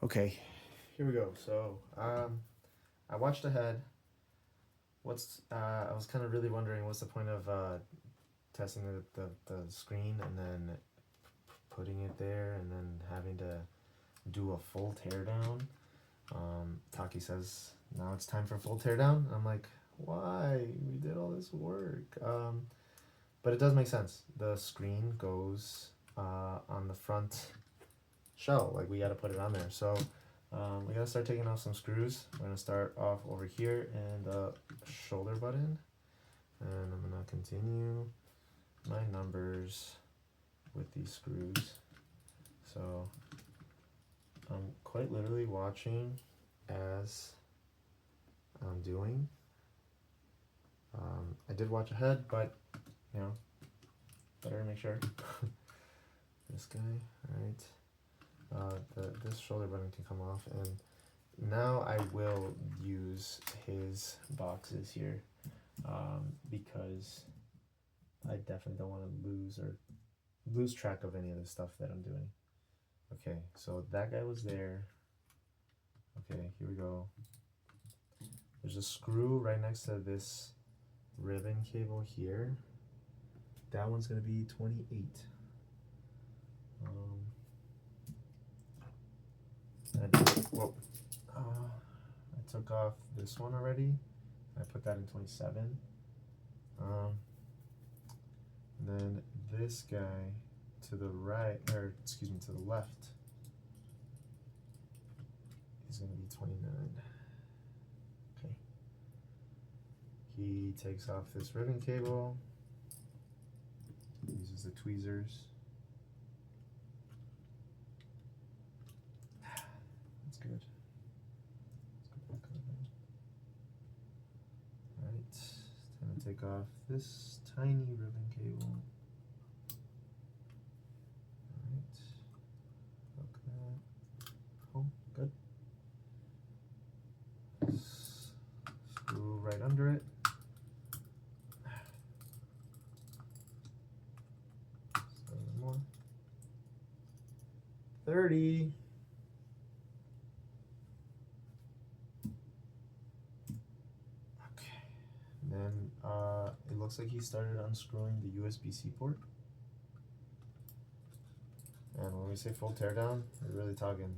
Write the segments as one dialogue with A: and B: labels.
A: Okay, here we go. So, I watched ahead. I was kind of really wondering what's the point of testing the screen and then putting it there and then having to do a full teardown. Taki says now it's time for full teardown. I'm like, why? We did all this work. But it does make sense. The screen goes on the front shell. Like we got to put it on there. So we got to start taking off some screws. We're going to start off over here and the shoulder button. And I'm going to continue my numbers with these screws. So I'm quite literally watching as I'm doing. I did watch ahead, but you know, better to make sure. This guy, alright. This shoulder button can come off, and now I will use his boxes here because I definitely don't want to lose track of any of the stuff that I'm doing. Okay, so that guy was there. Okay, here we go. There's a screw right next to this ribbon cable here. That one's gonna be 28. Whoa. I took off this one already. I put that in 27. And then this guy to the right, or excuse me, to the left is going to be 29. Okay. He takes off this ribbon cable, uses the tweezers. That's good. Let's go back over. Alright, time to take off this tiny ribbon cable. Alright, hook that. Oh, good. Screw right under it. More. 30. Okay. Then it looks like he started unscrewing the USB-C port. And when we say full teardown, we're really talking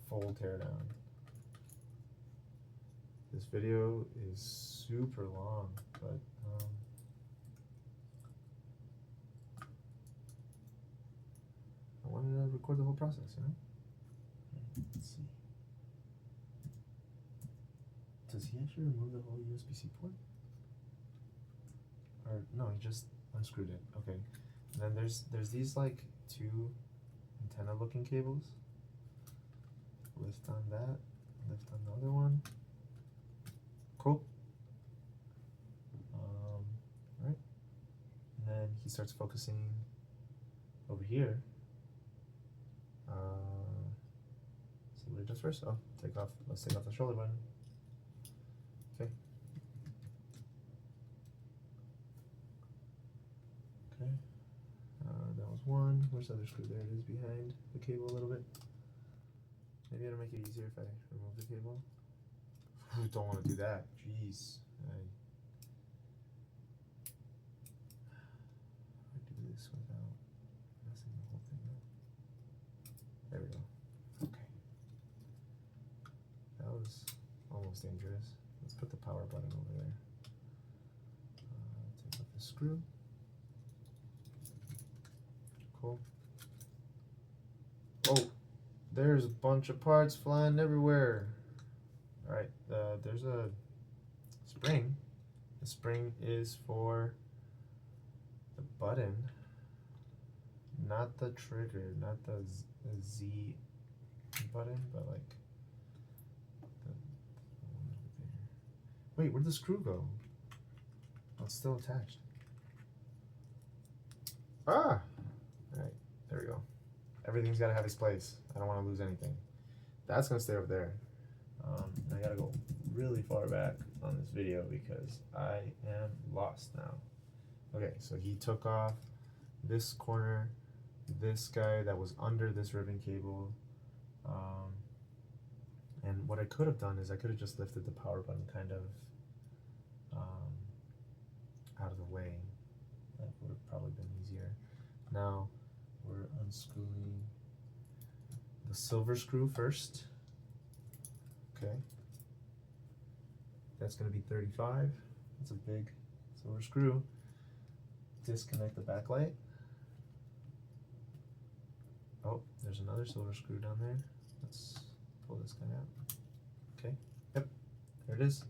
A: full teardown. This video is super long, but I wanted to record the whole process, you know? Let's see. Does he actually remove the whole USB-C port? Or no, he just unscrewed it. Okay. And then there's these like two antenna looking cables. Lift on that, lift on the other one. Cool. Right. And then he starts focusing over here. So what he does first? Oh, let's take off the shoulder button. Okay. Okay. That was one. Where's the other screw? There it is behind the cable a little bit. Maybe it'll make it easier if I remove the cable. Don't want to do that. Jeez. I do this without messing the whole thing up. There we go. Okay. That was almost dangerous. Let's put the power button over there. Take off the screw. Cool. Oh, there's a bunch of parts flying everywhere. Alright, there's a spring. The spring is for the button, not the trigger, not the Z button, but like the one over there. Wait, where'd the screw go? Oh, it's still attached. Ah! Alright, there we go. Everything's got to have its place. I don't want to lose anything. That's going to stay over there. I gotta go really far back on this video because I am lost now. Okay, so he took off this corner, this guy that was under this ribbon cable. And what I could have done is I could have just lifted the power button kind of out of the way. That would have probably been easier. Now we're unscrewing the silver screw first. Okay. That's going to be 35. That's a big silver screw. Disconnect the backlight. Oh, there's another silver screw down there. Let's pull this guy out. Okay. Yep. There it is.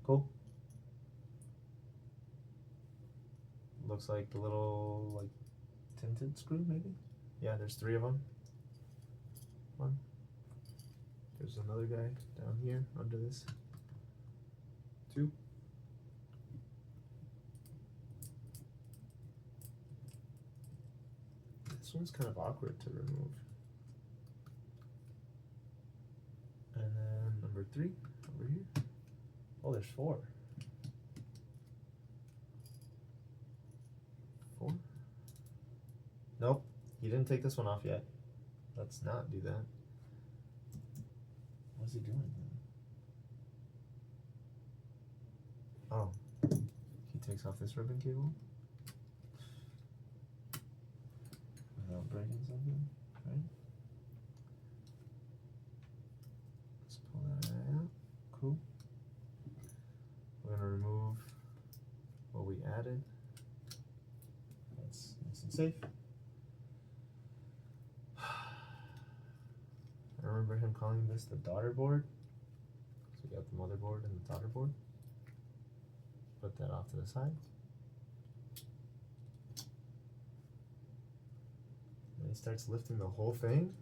A: Cool. Looks like the little like tinted screw maybe. Yeah, there's 3 of them. One. There's another guy down here under this. 2. This one's kind of awkward to remove. And then number 3 over here. Oh, there's 4. 4? Nope, he didn't take this one off yet. Let's not do that. What's he doing? Oh, he takes off this ribbon cable without breaking something, right? Let's pull that out. Cool. We're gonna remove what we added. That's nice and safe. I remember him calling this the daughter board. So we got the motherboard and the daughter board. Put that off to the side. And he starts lifting the whole thing.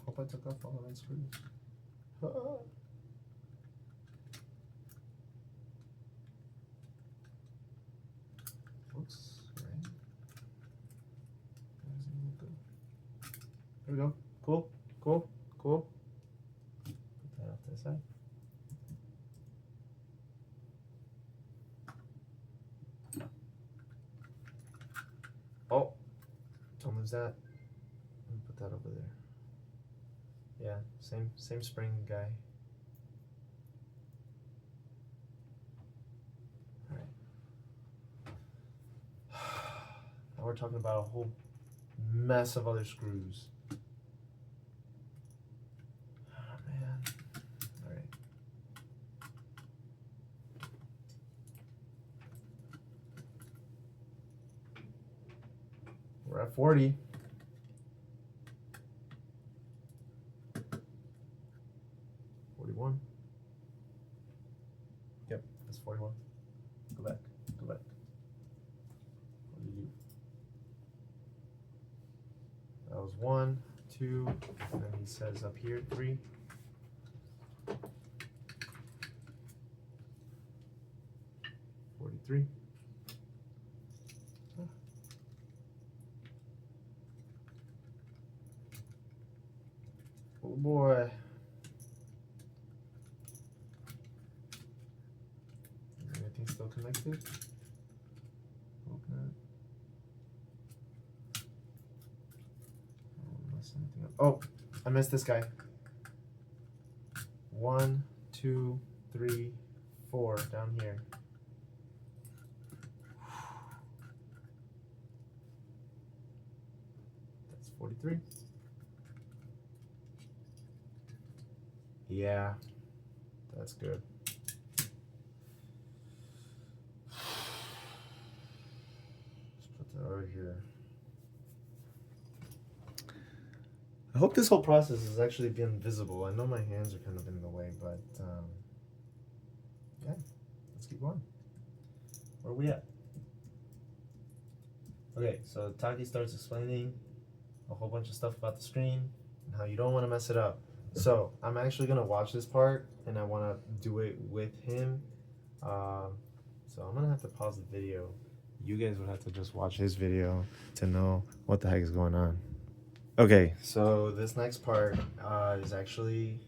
A: Hope I took off all the right screws. Ah. Looks right. There we go. Cool, cool, cool. Put that off to the side. Oh, don't lose that. Let me put that over there. Yeah, same spring guy. All right. Now we're talking about a whole mess of other screws. Oh man. All right. We're at 40. 41. Yep, that's 41. Go back, go back. What did you do? That was 1, 2, and then he says up here 3. $43. Oh boy. Everything still connected? Hope not. Oh, I missed this guy. 1, 2, 3, 4 down here. That's 43. Yeah, that's good. Let's put that over here. I hope this whole process has actually been visible. I know my hands are kind of in the way, but yeah, let's keep going. Where are we at? Okay, so Taki starts explaining a whole bunch of stuff about the screen and how you don't want to mess it up. So I'm actually gonna watch this part and I want to do it with him. So I'm gonna have to pause the video. You guys would have to just watch his video to know what the heck is going on. Okay, so this next part is actually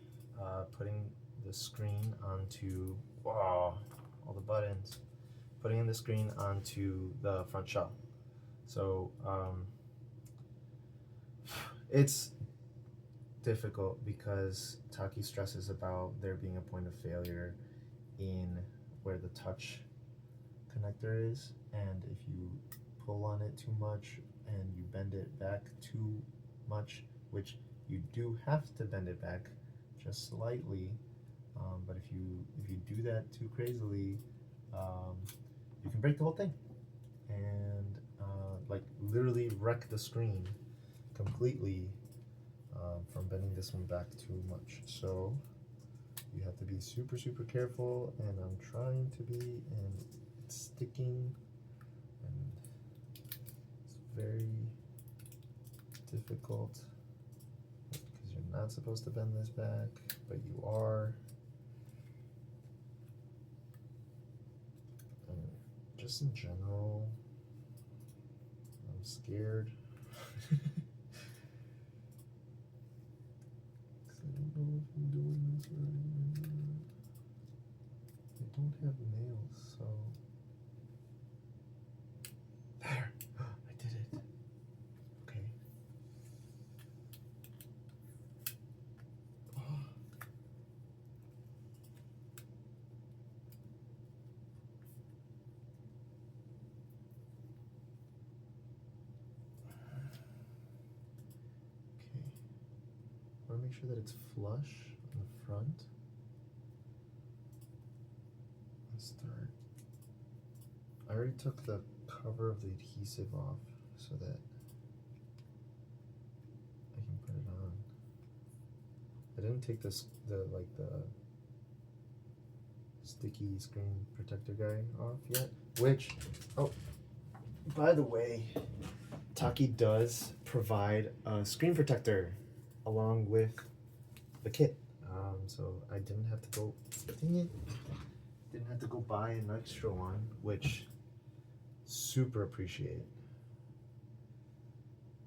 A: putting the screen onto, wow, all the buttons. Putting the screen onto the front shell. So it's difficult because Taki stresses about there being a point of failure in where the touch connector is, and if you pull on it too much and you bend it back too much, which you do have to bend it back just slightly, but if you do that too crazily, you can break the whole thing and like literally wreck the screen completely from bending this one back too much. So you have to be super careful, and I'm trying to be, and it's sticking, and it's very difficult because you're not supposed to bend this back, but you are. And just in general, I'm scared. I don't know if I'm doing this right. I don't have nails, so there. I did it. Okay. Okay. I want to make sure that it's flush on the front. Let's start. I already took the cover of the adhesive off so that I can put it on. I didn't take the sticky screen protector guy off yet, which, oh, by the way, Taki does provide a screen protector along with the kit. So I didn't have to go, dang it, didn't have to go buy an extra one, which super appreciate.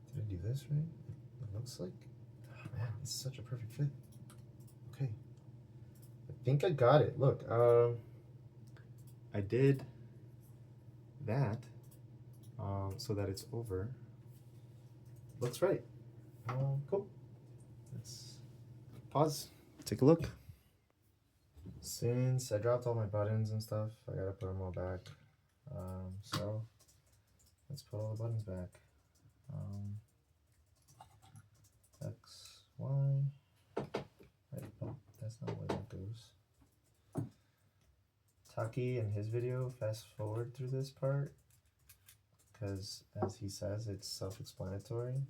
A: Did I do this right? It looks like, oh man, it's such a perfect fit. Okay, I think I got it. Look, I did that so that it's over. Looks right. Cool. Let's pause. Take a look. Since I dropped all my buttons and stuff, I gotta put them all back. So let's put all the buttons back. X, Y. Right, oh, that's not where that goes. Taki in his video fast forward through this part because, as he says, it's self-explanatory.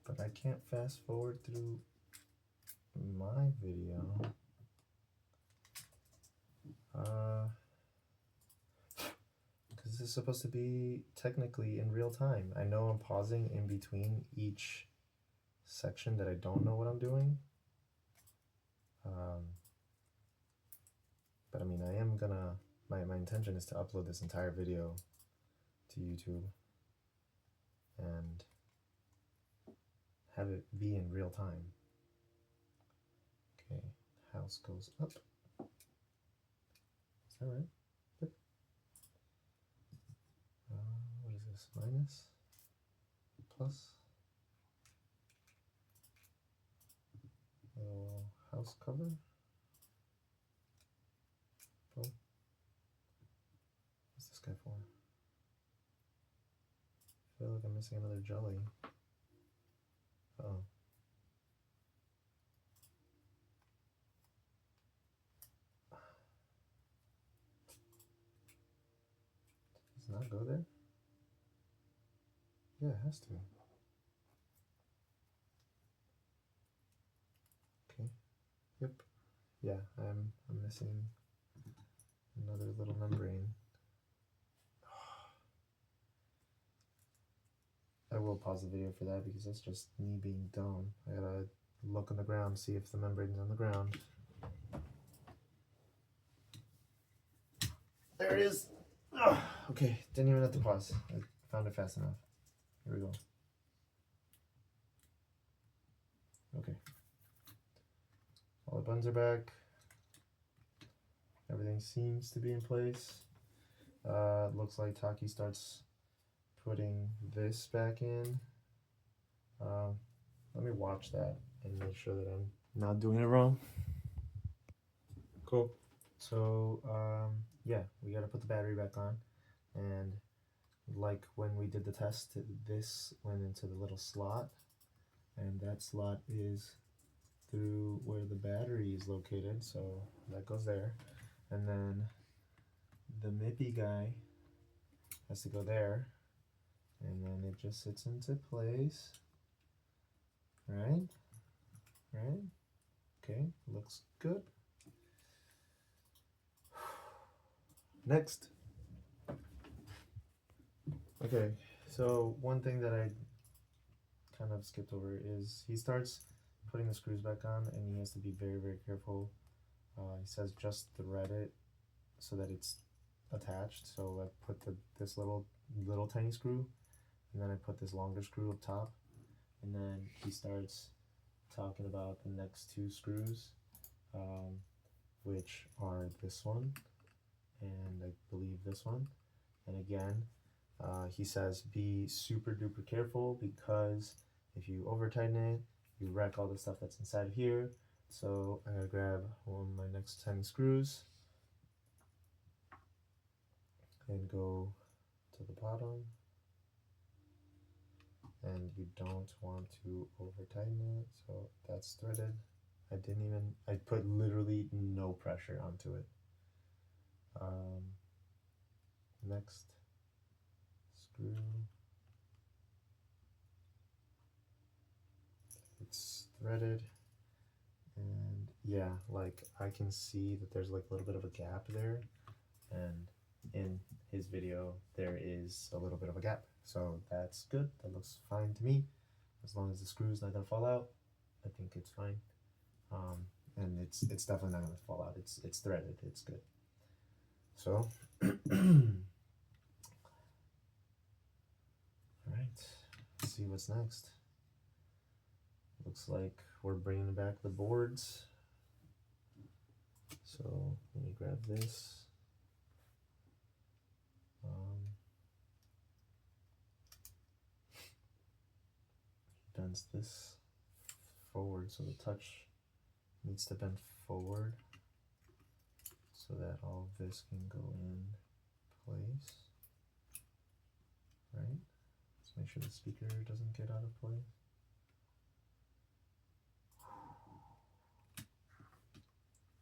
A: But I can't fast forward through my video. Because this is supposed to be technically in real time. I know I'm pausing in between each section that I don't know what I'm doing. But I mean, I am gonna, my intention is to upload this entire video to YouTube and have it be in real time. Okay, house goes up. Is that right? Yep. What is this? Minus? Plus? Little house cover? Boom. What's this guy for? I feel like I'm missing another jelly. Oh. Does it not go there? Yeah, it has to. Okay. Yep. Yeah, I'm missing another little membrane. I will pause the video for that because that's just me being dumb. I gotta look on the ground, see if the membrane's on the ground. There it is. Ugh. Okay, didn't even have to pause. I found it fast enough. Here we go. Okay. All the buttons are back. Everything seems to be in place. Looks like Taki starts putting this back in. Let me watch that and make sure that I'm not doing it wrong. Cool. So yeah, we gotta put the battery back on, and like when we did the test, this went into the little slot, and that slot is through where the battery is located, so that goes there, and then the MIPI guy has to go there, and then it just sits into place, right? Okay, looks good. Next. Okay, so one thing that I kind of skipped over is he starts putting the screws back on, and he has to be very, very careful. He says just thread it so that it's attached. So I put this little tiny screw, and then I put this longer screw up top, and then he starts talking about the next two screws, which are this one and I believe this one. And again, he says be super duper careful, because if you over tighten it, you wreck all the stuff that's inside of here. So I'm gonna grab one of my next 10 screws and go to the bottom, and you don't want to over tighten it, so that's threaded. I put literally no pressure onto it. Next screw, it's threaded, and yeah, like I can see that there's like a little bit of a gap there, and in his video there is a little bit of a gap, so that's good. That looks fine to me. As long as the screw's not gonna fall out, I think it's fine. And it's definitely not gonna fall out. It's threaded. It's good. So, all right. Let's see what's next. Looks like we're bringing back the boards. So let me grab this. Bends this forward, so the touch needs to bend forward so that all of this can go in place, right? Let's make sure the speaker doesn't get out of place.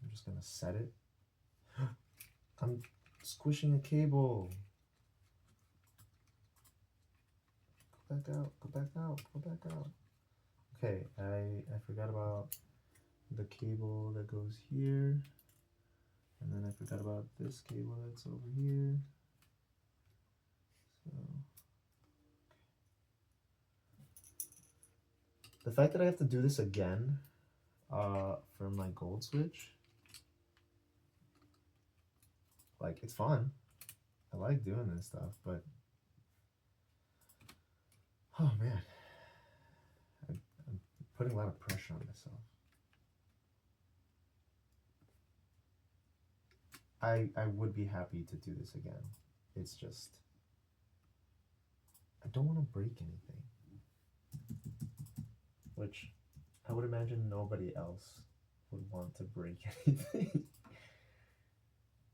A: I'm just gonna set it. I'm squishing a cable. Go back out, go back out, go back out. Okay, I forgot about the cable that goes here, and then I forgot about this cable that's over here. So the fact that I have to do this again for my gold switch, like, it's fun. I like doing this stuff, but oh man, I'm putting a lot of pressure on myself. I would be happy to do this again. It's just, I don't want to break anything. Which I would imagine nobody else would want to break anything.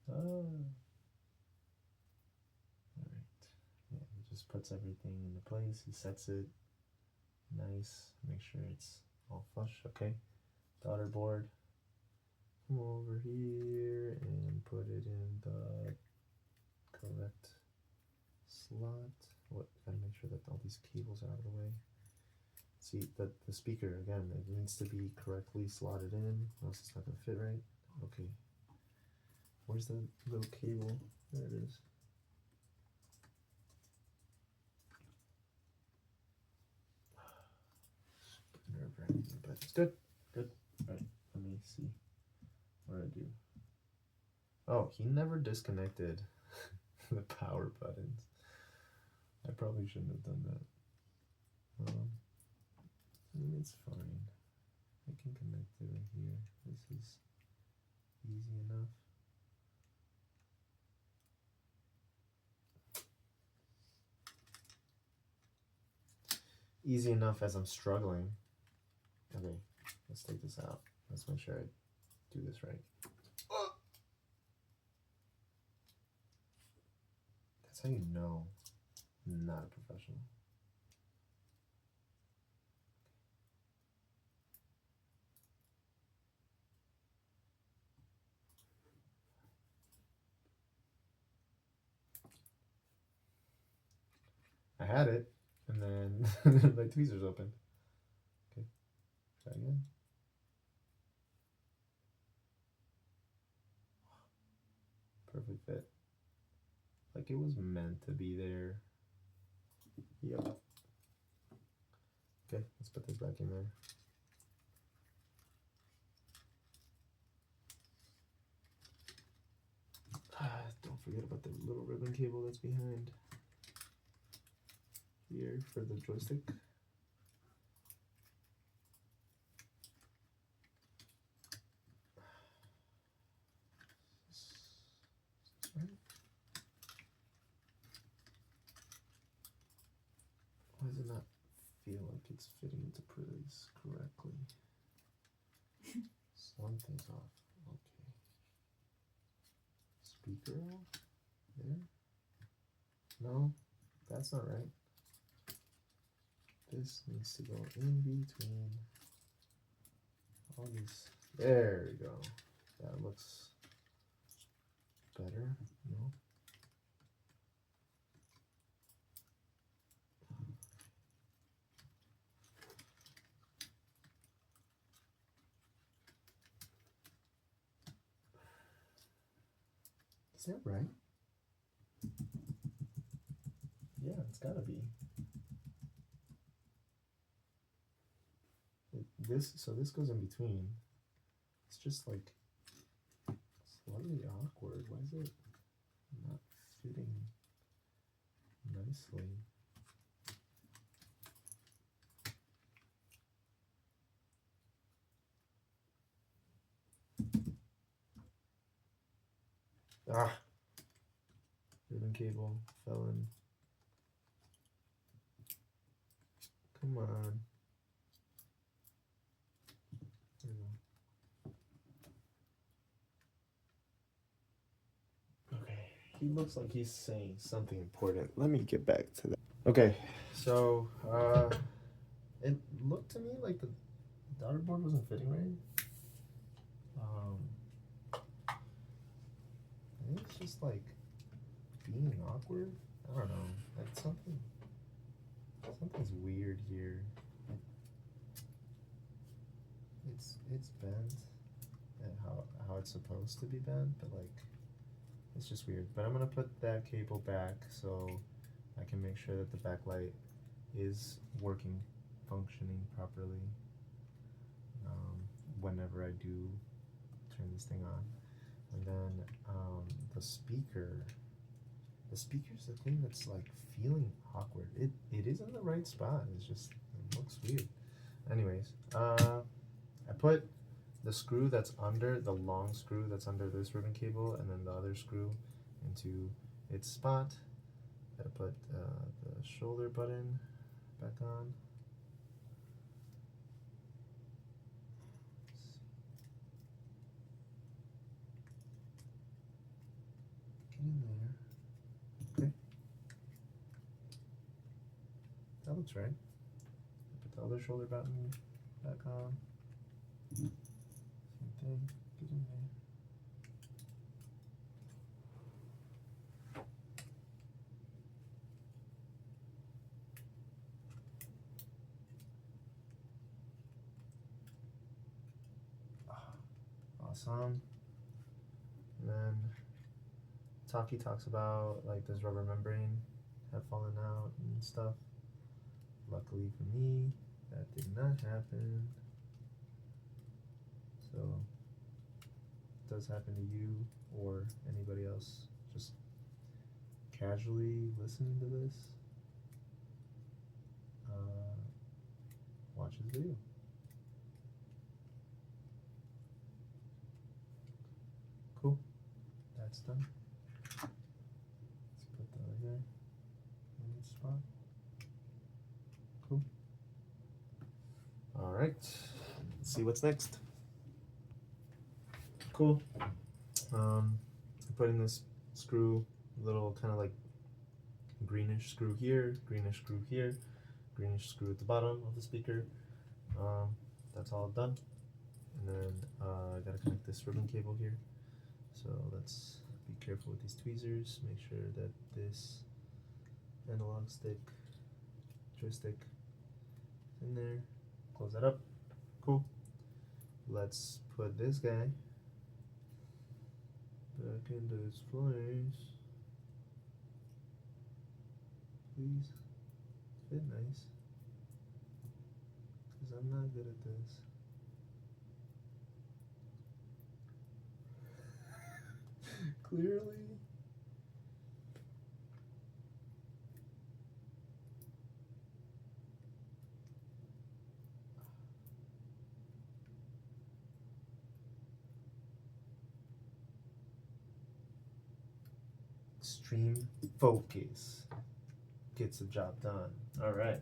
A: Alright. Yeah, he just puts everything into place. He sets it nice. Make sure it's all flush. Okay. Daughter board. Come over here and put it in the correct slot. What? Gotta make sure that all these cables are out of the way. See, the speaker, again, it needs to be correctly slotted in, or else it's not gonna fit right. Okay. Where's the little cable? There it is. Nerve-wracking, but it's good. Good. All right, let me see what I do. Oh, he never disconnected the power buttons. I probably shouldn't have done that. It's fine. I can connect it right here. This is easy enough. Easy enough as I'm struggling. Okay, let's take this out. Let's make sure I do this right. That's how you know I'm not a professional. I had it, and then my tweezers opened. Okay, try again. Perfect fit. Like it was meant to be there. Yep. Okay, let's put this back in there. Don't forget about the little ribbon cable that's behind here for the joystick. Right? Why does it not feel like it's fitting into place correctly? Something's off. Okay. Speaker off? There? No, that's not right. This needs to go in between all these. There we go. That looks better. No. Is that right? Yeah, it's gotta be. So this goes in between. It's just like slightly awkward. Why is it not fitting nicely? Ah! Ribbon cable fell in. Come on. There we go. Okay, he looks like he's saying something important. Let me get back to that. Okay, so it looked to me like the daughter board wasn't fitting right. I think it's just like being awkward. I don't know. That's something's weird here. It's bent and how it's supposed to be bent, but like it's just weird. But I'm gonna put that cable back so I can make sure that the backlight is working, functioning properly whenever I do turn this thing on. And then the speaker's the thing that's like feeling awkward. It is in the right spot. It's just it looks weird. Anyways, I put the screw that's under, the long screw that's under this ribbon cable, and then the other screw into its spot. I put the shoulder button back on. Get in there. Okay. That looks right. Put the other shoulder button back on. Same thing. Get in there. Awesome. And then Taki talks about like this rubber membrane had fallen out and stuff. Luckily for me, that did not happen. So if it does happen to you or anybody else just casually listening to this, watch this video. Cool. That's done. Let's put that right there in this spot. Cool. All right. Let's see what's next. Cool. I'm putting this screw, little kind of like greenish screw here, greenish screw here, greenish screw at the bottom of the speaker. That's all done. And then I gotta connect this ribbon cable here. So let's be careful with these tweezers. Make sure that this analog stick, joystick is in there. Close that up. Cool. Let's put this guy back into its place. Please fit nice, because I'm not good at this. Clearly. Extreme focus gets the job done. All right.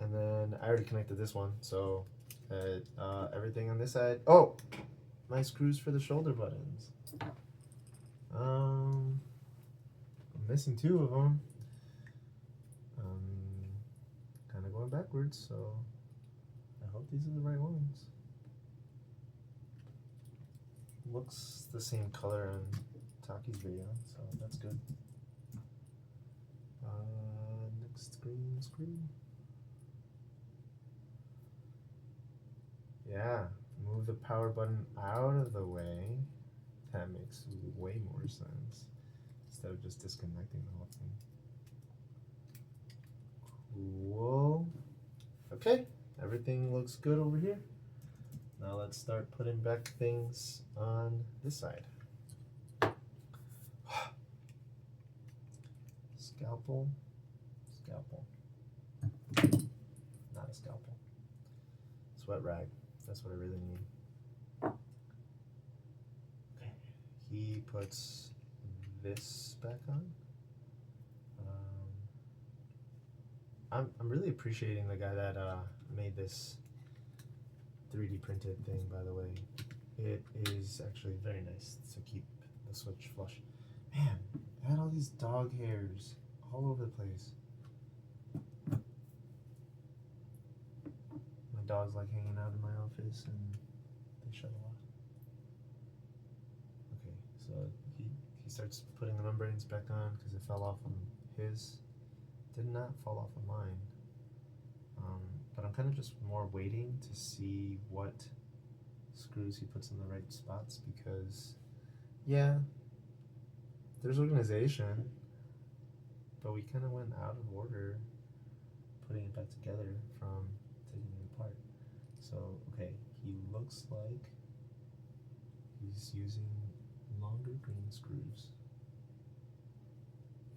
A: And then I already connected this one, so everything on this side. Oh, my screws for the shoulder buttons. I'm missing 2 of them. Kind of going backwards, so I hope these are the right ones. Looks the same color on Taki's video, so that's good. Next green screw. Yeah, move the power button out of the way. That makes way more sense, instead of just disconnecting the whole thing. Cool. Okay, everything looks good over here. Now let's start putting back things on this side. Scalpel. Scalpel. Not a scalpel. Sweat rag. That's what I really need. Okay. He puts this back on. I'm really appreciating the guy that made this 3D printed thing, by the way. It is actually very nice to keep the switch flush. Man, I had all these dog hairs all over the place. My dogs like hanging out in my office and they shed a lot. Okay, so he starts putting the membranes back on because it fell off on his. Did not fall off of mine. But I'm kind of just more waiting to see what screws he puts in the right spots, because yeah, there's organization, but we kind of went out of order putting it back together from taking it apart. So okay, he looks like he's using longer green screws.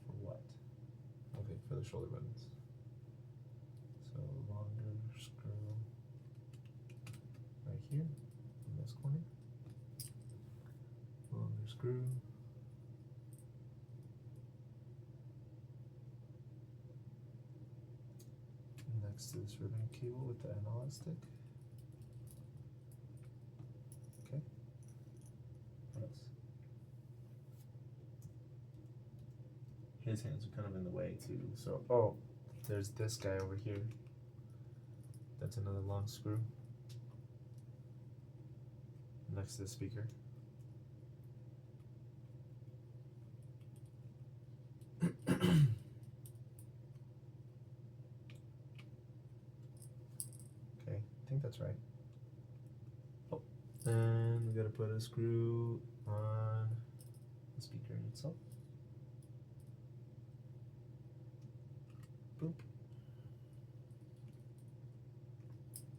A: For what? Okay, for the shoulder buttons. So longer screw right here in this corner. Longer screw. Next to this ribbon cable with the analog stick. Okay. What else? His hands are kind of in the way too. So, oh, there's this guy over here. That's another long screw next to the speaker. Okay, I think that's right. Oh, and we gotta put a screw on the speaker itself. Boop.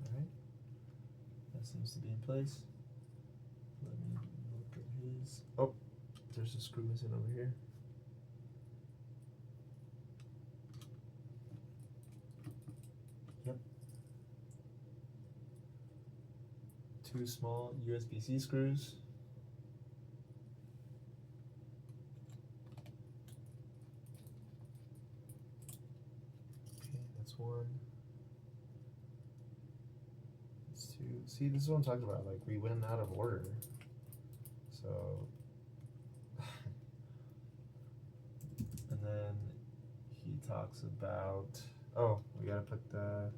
A: Alright. That seems to be in place. Let me look at his. Oh, there's a screw missing over here. Yep. 2 small USB-C screws. Okay, that's 1. That's 2. See, this is what I'm talking about. Like, we went out of order. So, and then he talks about, oh, we gotta put the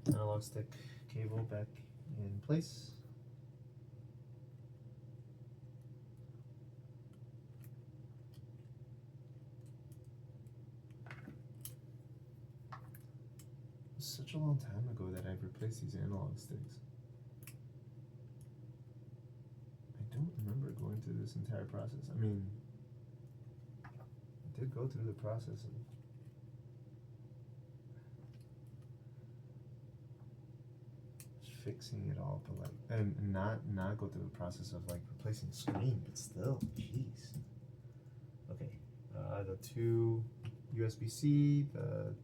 A: analog stick cable back in place. It was such a long time ago that I've replaced these analog sticks. I don't remember going through this entire process. I mean, I did go through the process of fixing it all, but like, and not go through the process of like replacing the screen, but still, jeez. Okay, the 2 USB-C, the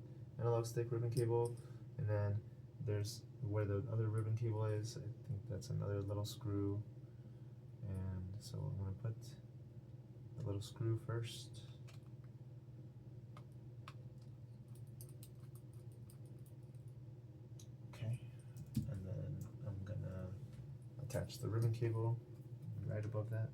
A: analog stick ribbon cable, and then there's where the other ribbon cable is. I think that's another little screw, and so I'm gonna put the little screw first. Okay, and then I'm gonna attach the ribbon cable right above that.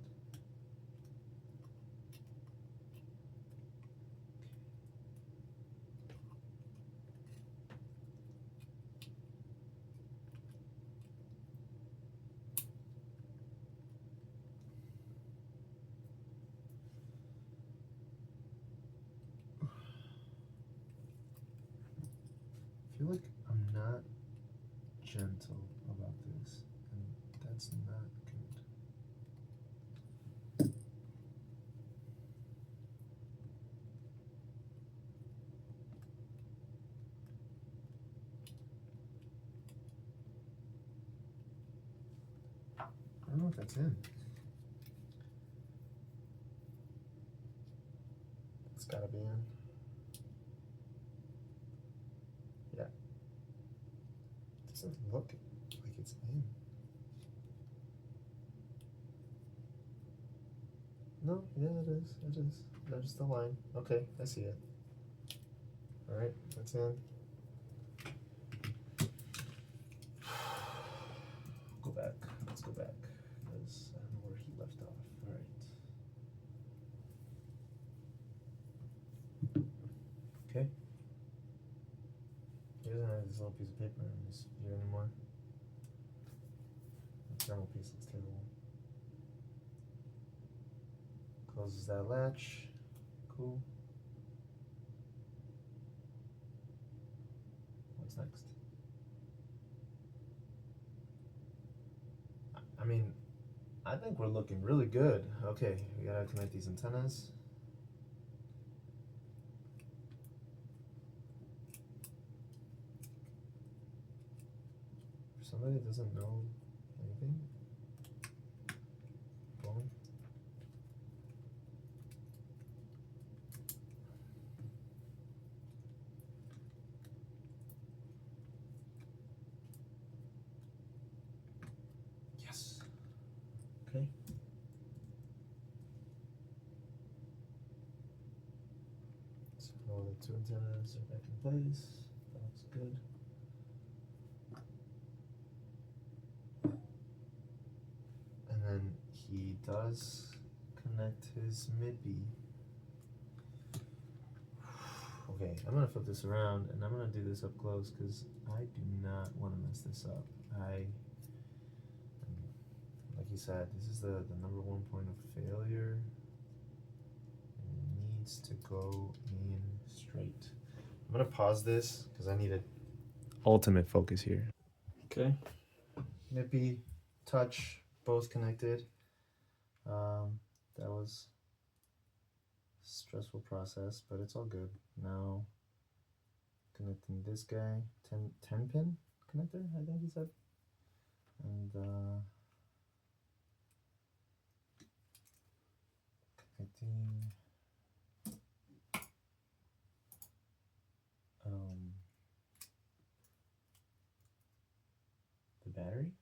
A: I feel like I'm not gentle about this, and that's not good. I don't know if that's in. It's gotta be in. Yeah. It doesn't look like it's in. No, yeah, it is. It is. There's the line. Okay, I see it. Alright, that's in. Go back. Let's go back. Because I don't know where he left off. Alright. Okay. He doesn't have this little piece of paper in this view anymore. The thermal piece looks terrible. Closes that latch. Cool. What's next? I mean, I think we're looking really good. Okay, we gotta connect these antennas. For somebody that doesn't know anything, boom. Yes. Okay. So the 2 antennas are back in place. That looks good. And then he does connect his MIPI. Okay, I'm gonna flip this around and I'm gonna do this up close because I do not want to mess this up. Like you said, this is the number 1 point of failure. And it needs to go in straight. I'm gonna pause this because I need ultimate focus here. Okay, MIPI, touch, both connected. That was a stressful process, but it's all good. Now connecting this guy, 10 pin connector, I think he said. And connecting the battery.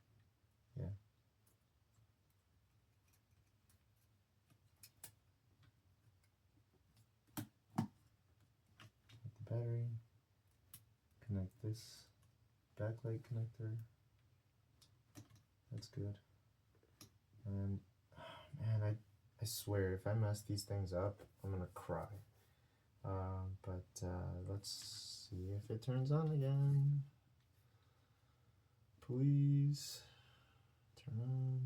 A: battery. Connect this backlight connector. That's good. And oh man, I swear if I mess these things up, I'm gonna cry. But let's see if it turns on again. Please turn on.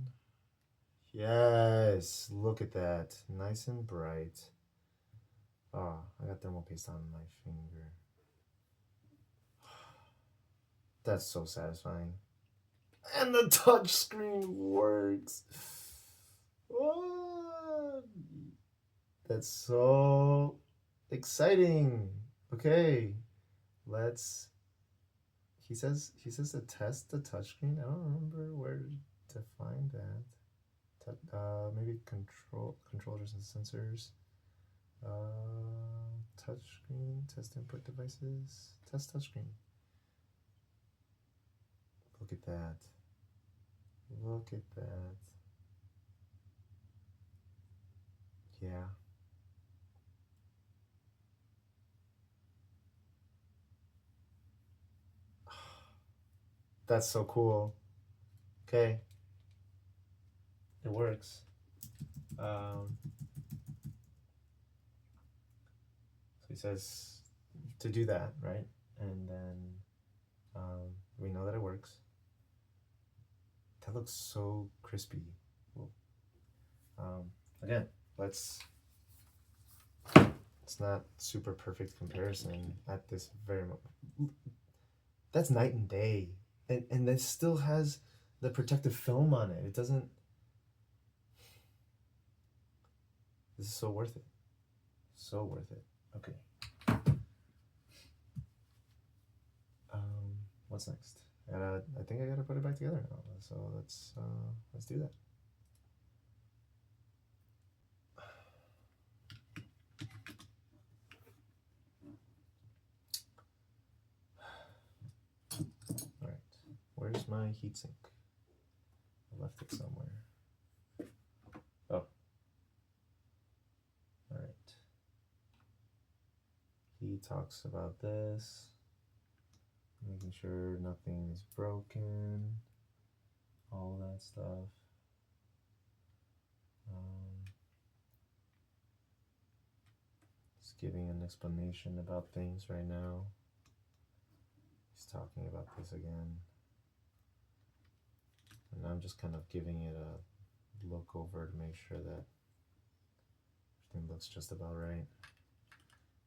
A: Yes, look at that, nice and bright. Oh, I got thermal paste on my finger. That's so satisfying. And the touch screen works. What? That's so exciting. Okay, let's. He says to test the touchscreen. I don't remember where to find that. Maybe controllers and sensors. Touchscreen, test input devices, test touchscreen. Look at that. Look at that. Yeah. That's so cool. Okay. It works. So he says to do that, right? And then we know that it works. That looks so crispy. Again, it's not super perfect comparison at this very moment. That's night and day. And this still has the protective film on it. It doesn't. This is so worth it. So worth it. Okay. What's next? I think I gotta put it back together now. So let's do that. All right. Where's my heatsink? I left it somewhere. Oh. All right. He talks about this. Making sure nothing is broken, all that stuff. Just giving an explanation about things right now. He's talking about this again. And I'm just kind of giving it a look over to make sure that everything looks just about right.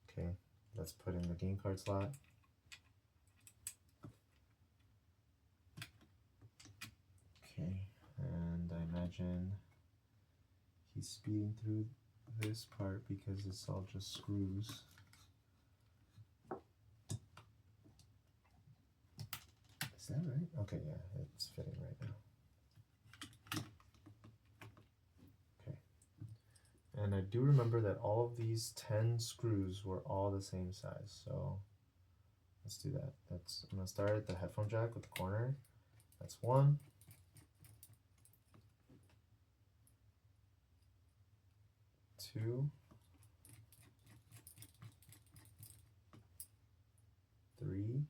A: Okay, let's put in the game card slot. Okay, and I imagine he's speeding through this part because it's all just screws. Is that right? Okay, yeah, it's fitting right now. Okay, and I do remember that all of these 10 screws were all the same size, so let's do that. I'm gonna start at the headphone jack with the corner. That's 1. 2, 3,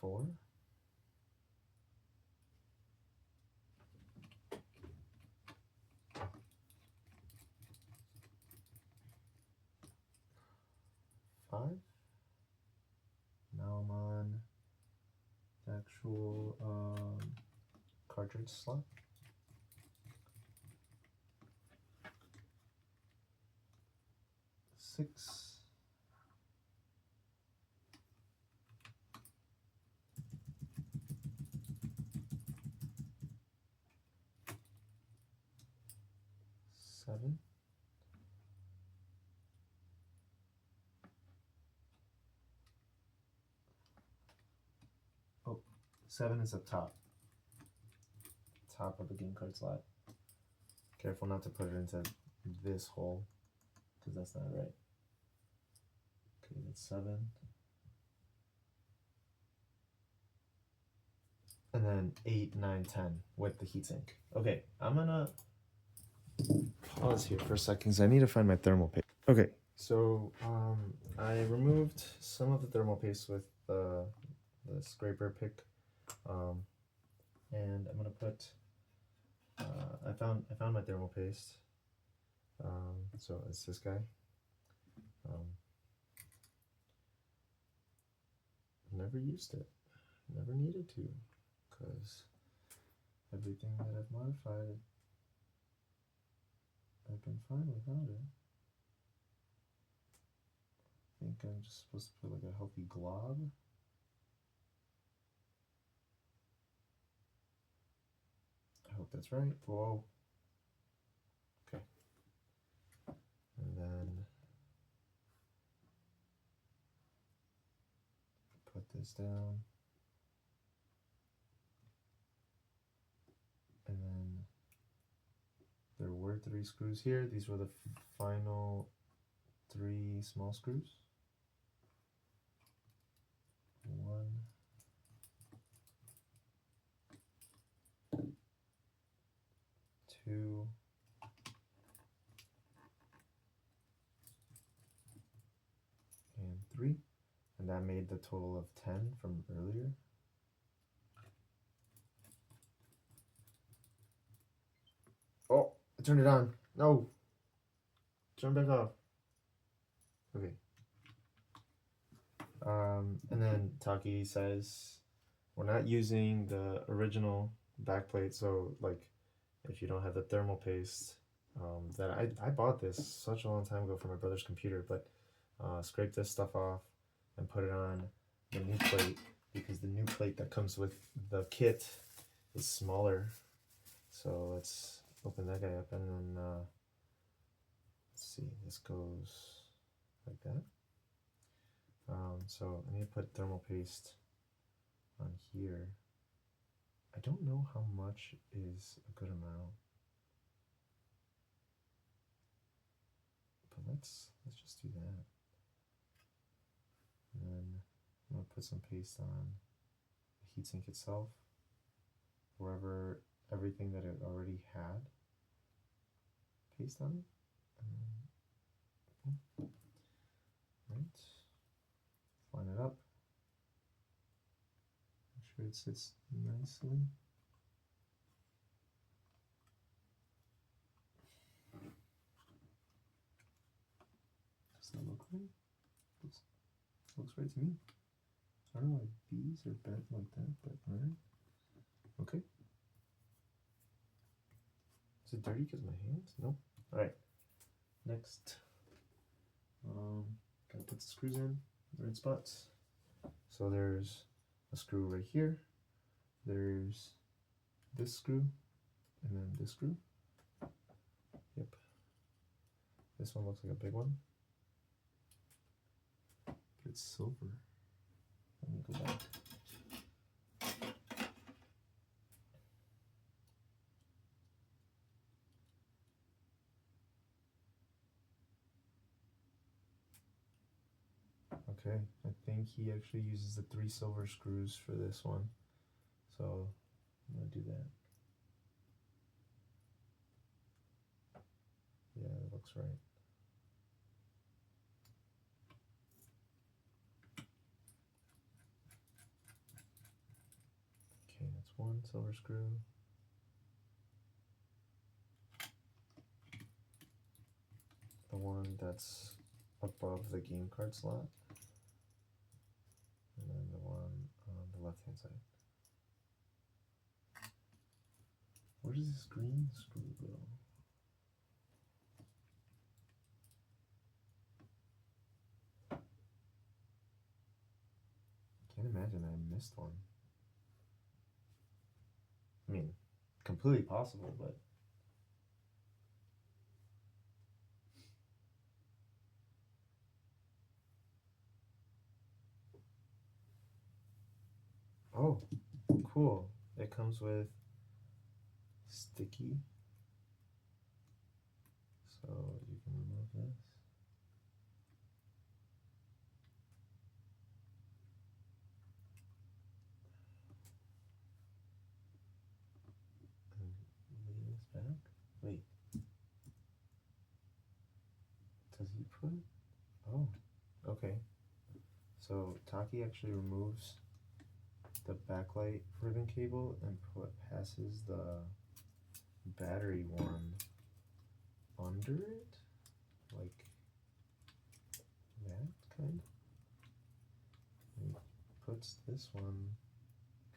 A: 4, 5. Now I'm on the actual cartridge slot. 6. 7. 7 is up top. Top of the game card slot. Careful not to put it into this hole, because that's not right. Okay, that's 7. and then 8, 9, 10 with the heatsink. Okay, I'm gonna pause here for a second because I need to find my thermal paste. Okay, so I removed some of the thermal paste with the scraper pick, and I'm gonna put. I found my thermal paste. So it's this guy. Never used it. Never needed to, because everything that I've modified, I've been fine without it. I think I'm just supposed to put like a healthy glob. I hope that's right. Whoa. Okay. And then put this down. And then there were 3 screws here. These were the final 3 small screws. 1, 2, and 3. And that made the total of 10 from earlier. Oh, I turned it on. No. Turn back off. Okay. And then Taki says we're not using the original backplate, so like if you don't have the thermal paste, that I bought this such a long time ago for my brother's computer, but scrape this stuff off and put it on the new plate, because the new plate that comes with the kit is smaller. So let's open that guy up, and then let's see, this goes like that. So I need to put thermal paste on here. I don't know how much is a good amount, but let's just do that. And then I'm gonna put some paste on the heatsink itself, wherever everything that it already had paste on it. Right. Line it up. Make sure it sits nicely. Does that look right? Looks right to me. I don't know why these are bent like that, but alright. Okay. Is it dirty because of my hands? Nope. Alright. Next. Gotta put the screws in the right spots. So there's a screw right here. There's this screw, and then this screw. Yep. This one looks like a big one, but it's silver. Let me go back. Okay, I think he actually uses the 3 silver screws for this one, so I'm gonna do that. Yeah, that looks right. Okay, that's 1 silver screw. The one that's above the game card slot. And then the one on the left hand side. Where does this green screw go? Can't imagine I missed one. I mean, completely possible, but oh, cool. It comes with sticky, so you can remove this. What? Oh, okay. So Taki actually removes the backlight ribbon cable and passes the battery one under it, like that, kind of. And he puts this one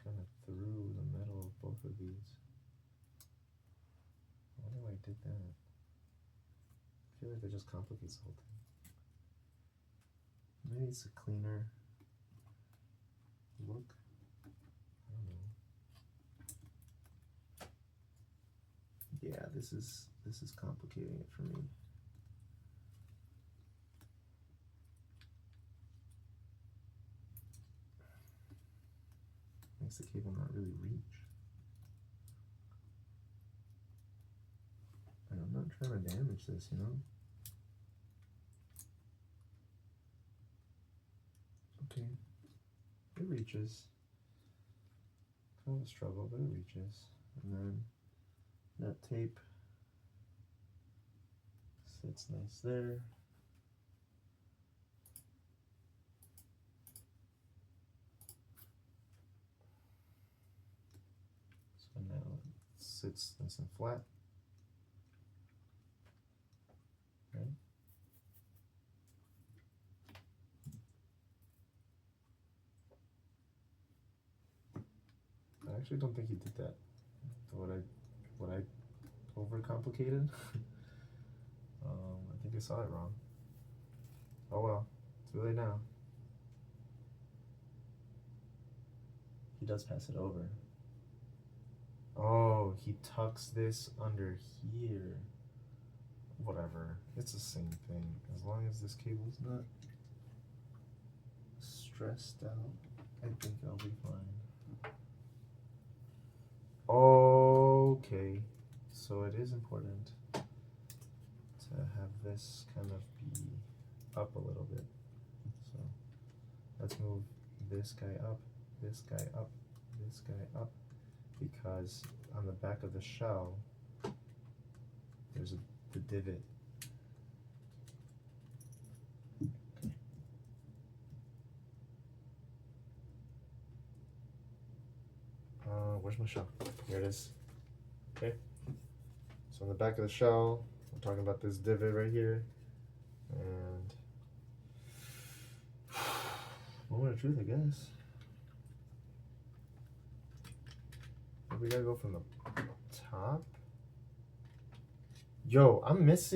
A: kind of through the middle of both of these. I wonder why I did that. I feel like that just complicates the whole thing. Maybe it's a cleaner look. I don't know. Yeah, this is complicating it for me. Makes the cable not really reach. And I'm not trying to damage this, you know? Okay, it reaches. Kind of a struggle, but it reaches. And then that tape sits nice there. So now it sits nice and flat. Right? I actually don't think he did that. What I overcomplicated. I think I saw it wrong. Oh well, too late now. He does pass it over. Oh, he tucks this under here. Whatever, it's the same thing. As long as this cable's not stressed out, I think I'll be fine. Okay, so it is important to have this kind of be up a little bit. So let's move this guy up, this guy up, this guy up, because on the back of the shell there's the divot. Where's my shell? Here it is. Okay. So on the back of the shell, we're talking about this divot right here. And moment of truth, I guess. We gotta go from the top. Yo, I missed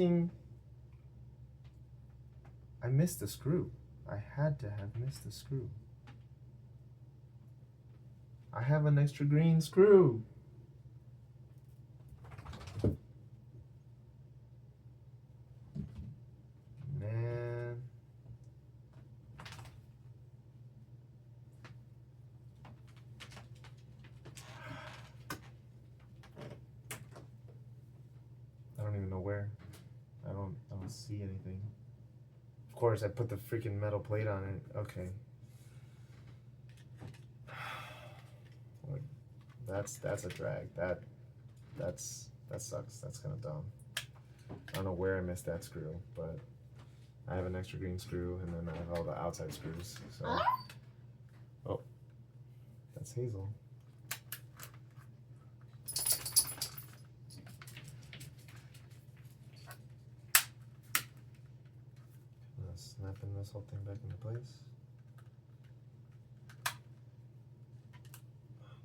A: the screw. I had to have missed the screw. I have an extra green screw. Man. I don't even know where. I don't see anything. Of course, I put the freaking metal plate on it. Okay. That's a drag. That sucks. That's kind of dumb. I don't know where I missed that screw, but I have an extra green screw, and then I have all the outside screws. So, oh, that's Hazel. Snapping this whole thing back into place.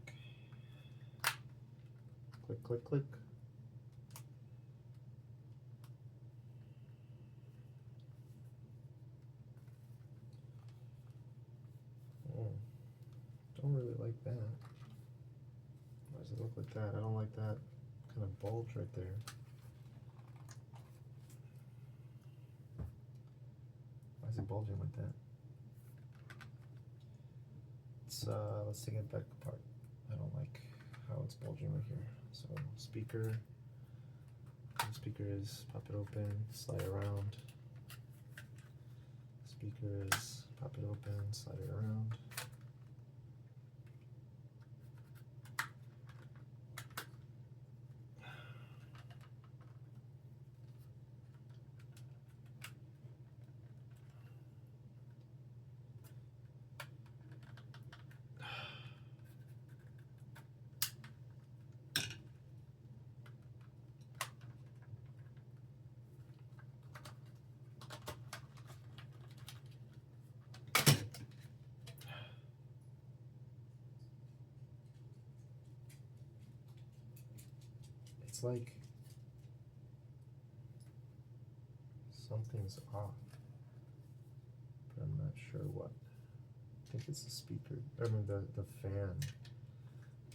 A: Okay. Click, click, click. Don't really like that. Why does it look like that? I don't like that kind of bulge right there. Why is it bulging like that? Let's take it back apart. I don't like how it's bulging right here. So speaker, where the speaker is, pop it open, slide it around. Speaker is, pop it open, slide it around. it's like something's off, but I'm not sure what. I think it's the speaker, I mean the fan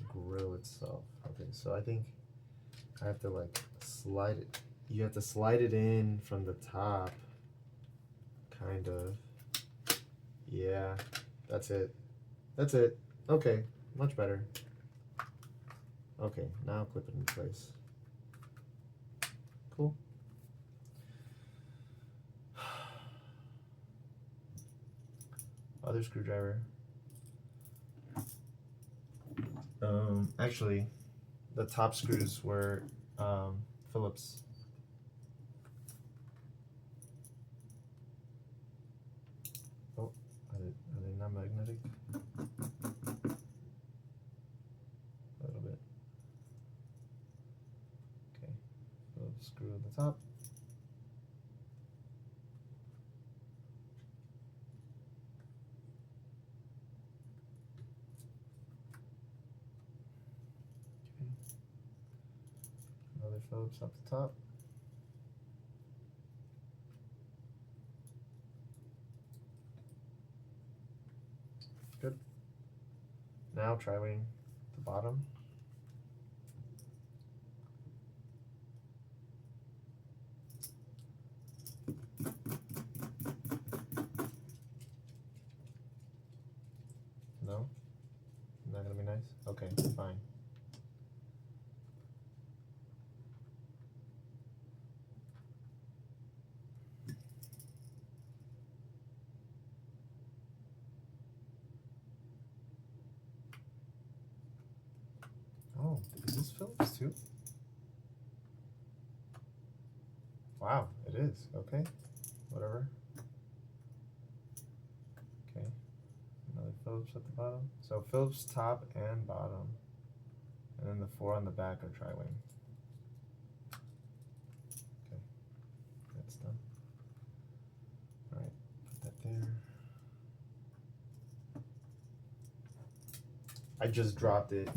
A: grill itself. Okay, so I think I have to like slide it. You have to slide it in from the top, kind of. Yeah, that's it. That's it. Okay, much better. Okay, now clip it in place. Cool. Other screwdriver. Actually, the top screws were Phillips. Oh, are they not magnetic? A little bit. Okay, Phillips screw at the top. Another Phillips up the top. Good. Now tri-wing the bottom. No? Not gonna be nice? Okay, fine. Oh, is this Phillips too? Wow, it is. Okay, whatever. Okay, another Phillips at the bottom. So Phillips top and bottom. And then the 4 on the back are tri-wing. Okay, that's done. Alright, put that there. I just dropped it.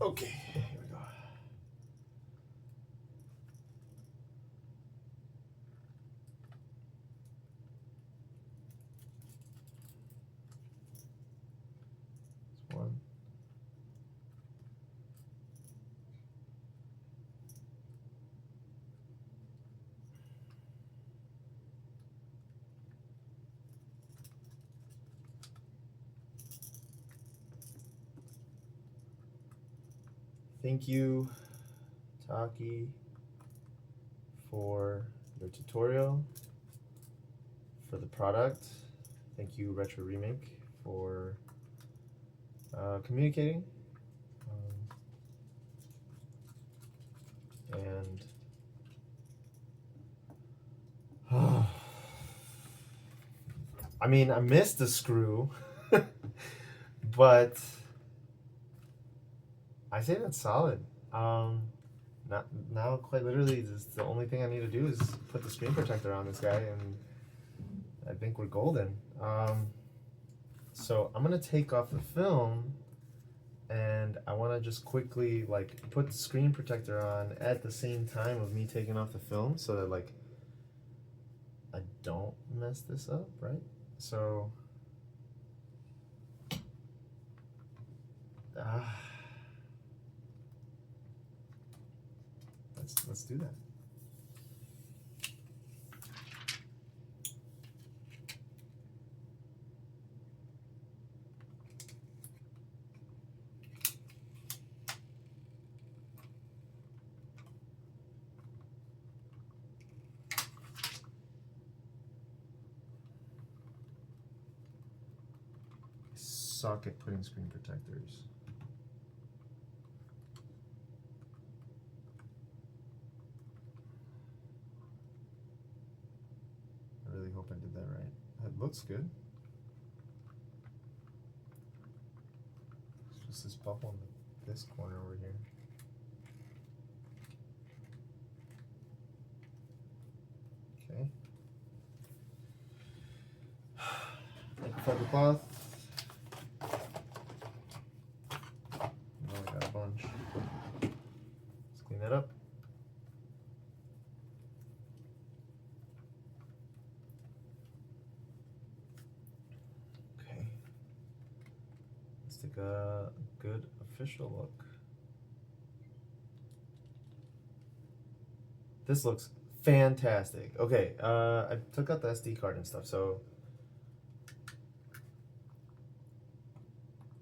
A: Okay, here we go. This one. Thank you, Taki, for your tutorial, for the product. Thank you, RetroRemake, for communicating. And I mean, I missed the screw, but I say that's solid. Now, quite literally, the only thing I need to do is put the screen protector on this guy, and I think we're golden. So I'm gonna take off the film, and I want to just quickly like put the screen protector on at the same time of me taking off the film, so that like I don't mess this up, right? So let's do that. Suck at putting screen protectors. I really hope I did that right. That looks good. It's just this bubble in this corner over here. Okay. Fiber cloth. Oh, I got a bunch. take a good official look. This looks fantastic. Okay, I took out the SD card and stuff, so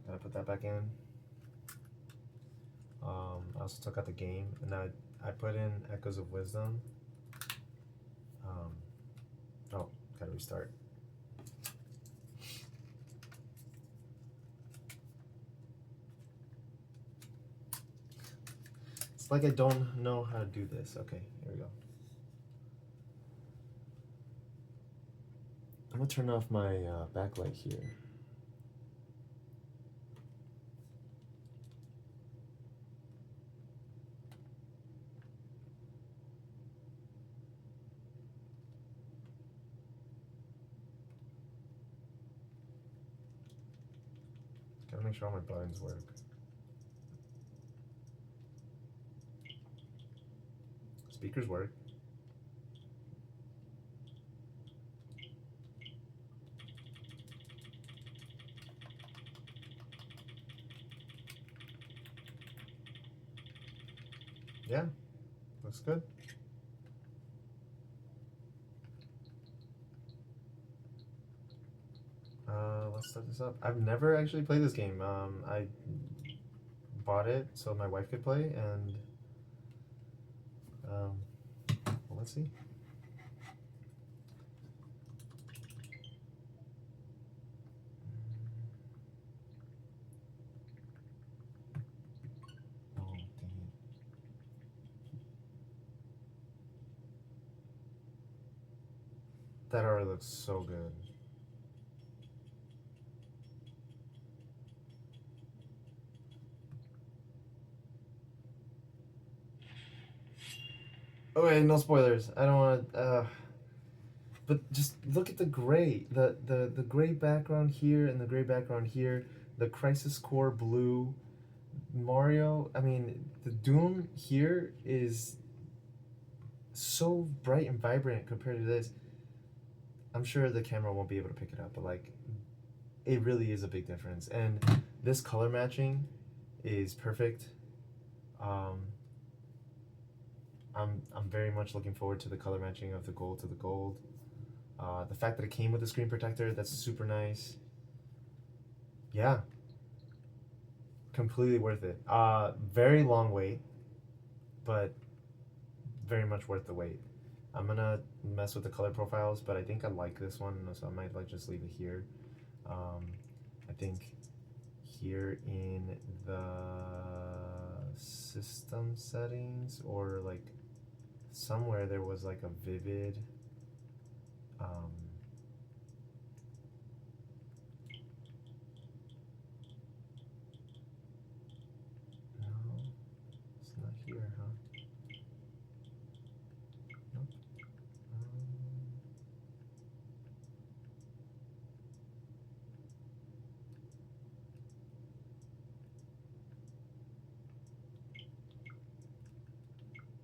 A: gotta put that back in. I also took out the game, and I put in Echoes of Wisdom. Oh, gotta restart. It's like I don't know how to do this. Okay, here we go. I'm gonna turn off my backlight here. Gotta make sure all my buttons work. Speakers work. Yeah, looks good. Let's start this up. I've never actually played this game. I bought it so my wife could play, and well, let's see. Oh, dang it. That already looks so good. Okay, no spoilers. I don't want to. But just look at the gray, the gray background here and the gray background here. The Crisis Core blue, Mario. I mean, the Doom here is so bright and vibrant compared to this. I'm sure the camera won't be able to pick it up, but like, it really is a big difference. And this color matching is perfect. I'm very much looking forward to the color matching of the gold to the gold. The fact that it came with a screen protector, that's super nice. Yeah. Completely worth it. Very long wait, but very much worth the wait. I'm gonna mess with the color profiles, but I think I like this one, so I might like just leave it here. I think here in the system settings, or like somewhere there was like a vivid no, it's not here, huh? Nope.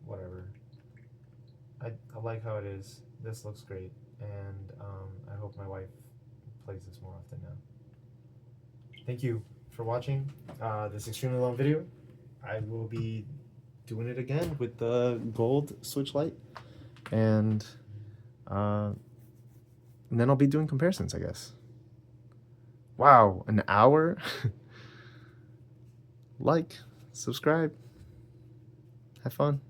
A: Whatever. I like how it is. This looks great, and I hope my wife plays this more often now. Thank you for watching this extremely long video. I will be doing it again with the gold Switch Lite, and then I'll be doing comparisons, I guess. Wow, an hour? Like, subscribe, have fun.